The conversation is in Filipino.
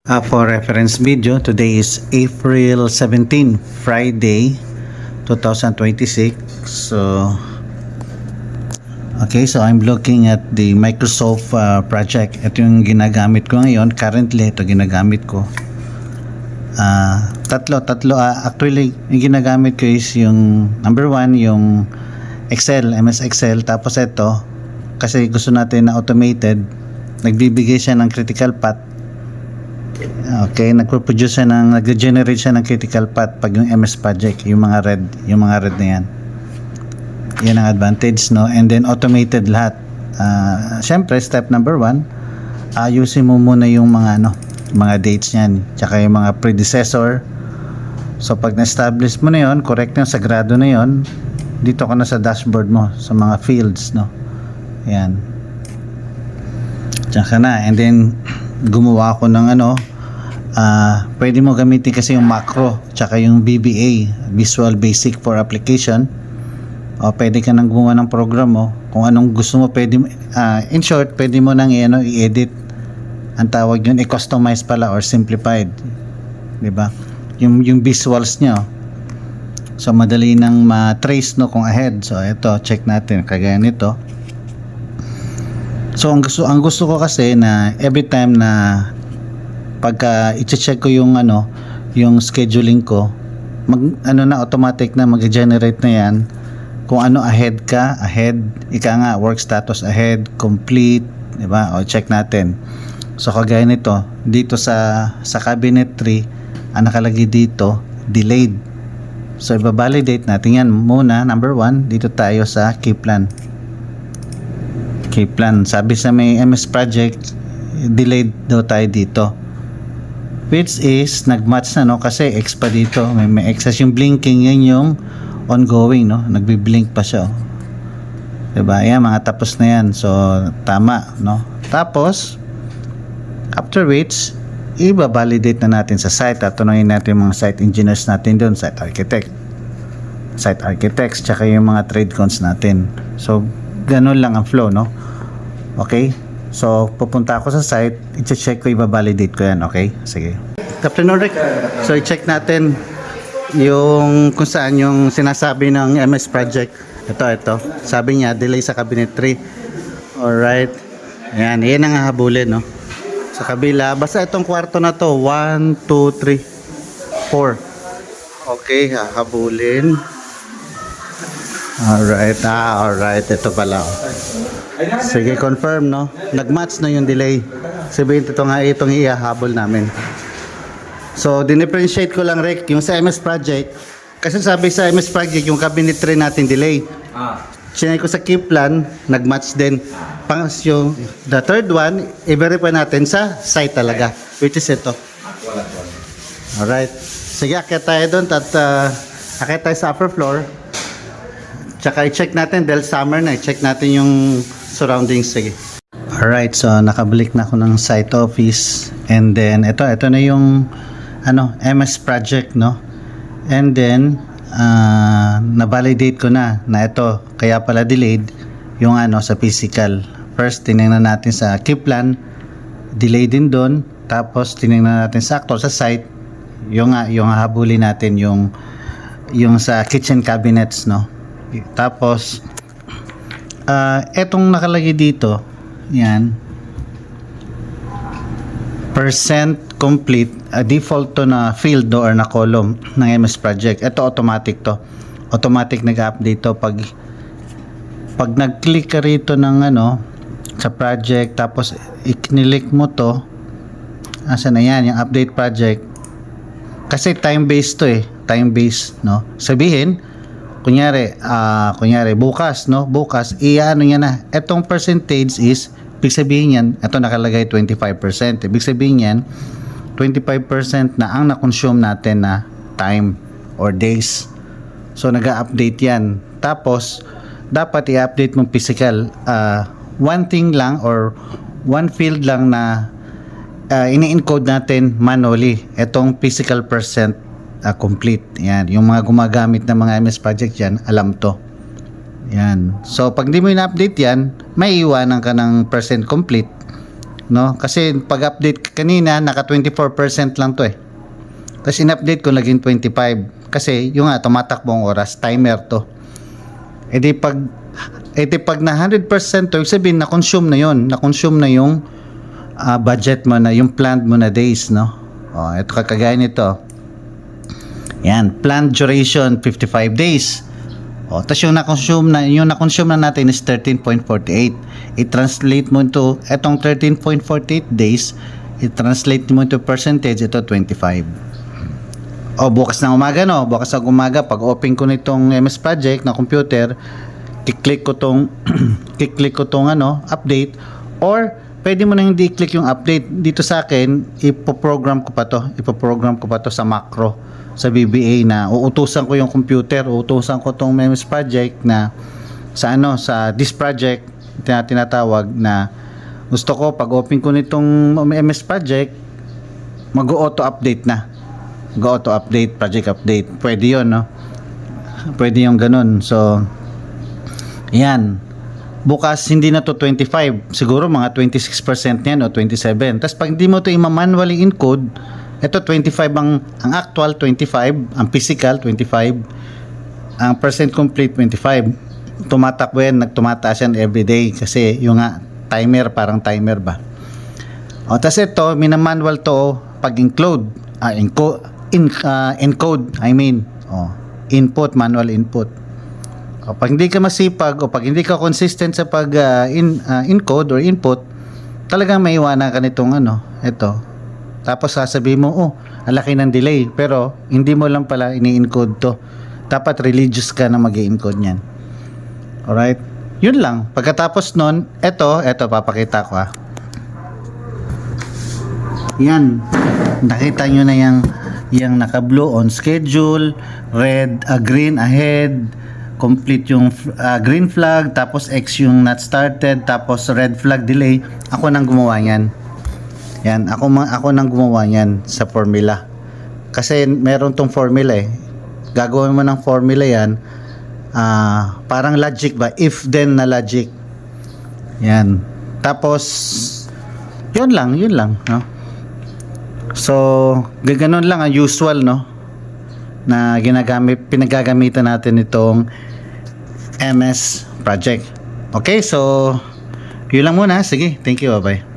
For reference video, today is April 17, Friday, 2026. So I'm looking at the Microsoft project. Ito yung ginagamit ko ngayon. Currently, ito ginagamit ko. Tatlo. Actually, yung ginagamit ko is yung number 1, yung Excel, MS Excel. Tapos ito, kasi gusto natin na automated, nagbibigay siya ng critical path. Okay, nag-generate siya ng critical path pag yung MS project, yung mga red na yan. Yan ang advantage, no? And then automated lahat. Syempre, step number 1, ayusin mo muna yung mga dates niyan, tsaka yung mga predecessor. So pag na-establish mo na yon, correct na, sagrado na yon, dito ka na sa dashboard mo, sa mga fields, no? Yan. Tsaka na, and then gumawa ako ng pwede mo gamitin kasi yung macro tsaka yung VBA, Visual Basic for Application, o pwede ka nang gumawa ng program mo kung anong gusto mo. Pwede in short, pwede mo nang i-edit, ang tawag yun, i-customize pala or simplified, diba, yung visuals nyo. So madali nang ma-trace, no, kung ahead. So ito, check natin kagaya nito. So ang gusto ko kasi na every time na pagka i-check ko yung yung scheduling ko, automatic na mag-generate na yan kung ano ahead, ika nga, work status ahead, complete, di ba? O check natin. So kagaya nito, dito sa cabinet 3, ang nakalagay dito, delayed. So iba-validate natin yan muna. Number 1, dito tayo sa key plan. Sabi sa may MS project, delayed daw tayo dito, which is nagmatch na, no, kasi X pa dito, may excess yung blinking, yan yung ongoing, no, nagbi-blink pa siya, diba? Yan, mga tapos na yan. So tama, no? Tapos after which, i-validate na natin sa site. Tatanungin natin yung mga site engineers natin doon, site architects, tsaka yung mga trade cons natin. So ganun lang ang flow, no? Okay, so pupunta ako sa site, i-check ko, i-validate ko yan. Okay, sige. Captain Ulrich, so i-check natin yung kung saan yung sinasabi ng MS project. Ito, sabi niya delay sa cabinet 3. Alright, yan ang hahabulin, no? Sa kabila, basta itong kwarto na to, 1, 2, 3, 4. Okay, hahabulin. Alright, ito pala. Sige, confirm, no? Nagmatch na yung delay. Sabihin itong ihahabol namin. So, dinifferentiate ko lang, Rick, yung sa MS project. Kasi sabi sa MS project, yung cabinet 3 natin delay. Sinay ko sa key plan, nagmatch din. Yung the third one, i-verify natin sa site talaga, which is ito. Alright. Sige, akit tayo doon at akit tayo sa upper floor. Tsaka i-check natin dahil summer na, i-check natin yung surroundings. Sige. Alright, so nakabalik na ako ng site office, and then ito na yung MS project, no? And then na-validate ko na ito, kaya pala delayed yung sa physical. First, tinignan natin sa key plan, delay din doon. Tapos tinignan natin sa actual sa site, yung habulin natin yung sa kitchen cabinets, no? Tapos etong nakalagay dito, yan, percent complete, default to na field or na column ng MS project. Ito automatic to. Automatic nag-update to pag nag-click ka rito ng sa project, tapos i-click mo to, asan na yan, yung update project. Kasi time-based to, time-based, no? Sabihin, kunyari bukas, no? Bukas, niya na. Etong percentage is, ibig sabihin yan, ito nakalagay 25%. Ibig sabihin yan, 25% na ang na-consume natin na time or days. So nag-update yan. Tapos dapat i-update mong physical. One thing lang or one field lang na ini-encode natin manually, itong physical percent complete. Yan, yung mga gumagamit ng mga MS project yan, alam to. Yan. So pag di mo in-update yan, may iwanan ka ng percent complete no? Kasi pag-update kanina, naka 24% lang to eh. Tapos in-update ko naging 25. Kasi yung nga, tumatakbo ang oras, timer to. E di pag na 100% to, ibig sabihin na-consume na yun. Na-consume na yung budget mo na, yung planned mo na days, no? O, ito kagaya nito. Yan, planned duration 55 days. O, tapos yung na-consume na natin is 13.48. I-translate mo into etong 13.48 days, i-translate mo into percentage, ito 25. O, bukas ng umaga, no? Bukas ng umaga, pag open ko nitong MS Project na computer, kiklik ko tong update, or pwede mo na hindi i-click yung update. Dito sa akin, ipoprogram ko pa to sa macro sa VBA na uutusan ko yung computer, uutusan ko tong MS Project na sa this project tinatawag na gusto ko pag open ko nitong MS Project mag-auto update na. Go-auto update, project update. Pwede 'yon, no? Pwede yung ganun. So, yan. Bukas, hindi na to 25. Siguro mga 26% yan o 27. Tapos pag hindi mo to i-manually encode, ito 25 ang actual 25, ang physical 25, ang percent complete 25. Tumatakbo yan, nagtumataas yan everyday kasi yung nga, parang timer ba. O, tapos ito, minamanual to pag encode, input, manual input. O, pag hindi ka masipag o pag hindi ka consistent sa pag encode or input, talagang maiwanan ka nitong ito. Tapos sasabihin mo, ang laki ng delay, pero hindi mo lang pala ini-encode to. Dapat religious ka na mag-i-encode niyan. Alright? Yun lang. Pagkatapos nun, ito papakita ko Yan. Nakita nyo na yung naka-blue on schedule, red, green ahead, complete yung green flag, tapos X yung not started, tapos red flag delay. Ako nang gumawa yan. Yan, ako nang gumawa yan sa formula. Kasi meron tong formula eh. Gagawin mo ng formula yan, parang logic ba? If then na logic. Yan. Tapos, yun lang, no? So, ganoon lang ang usual, no? Na pinagagamitan natin itong MS Project. Okay, so, yun lang muna. Sige, thank you, bye-bye.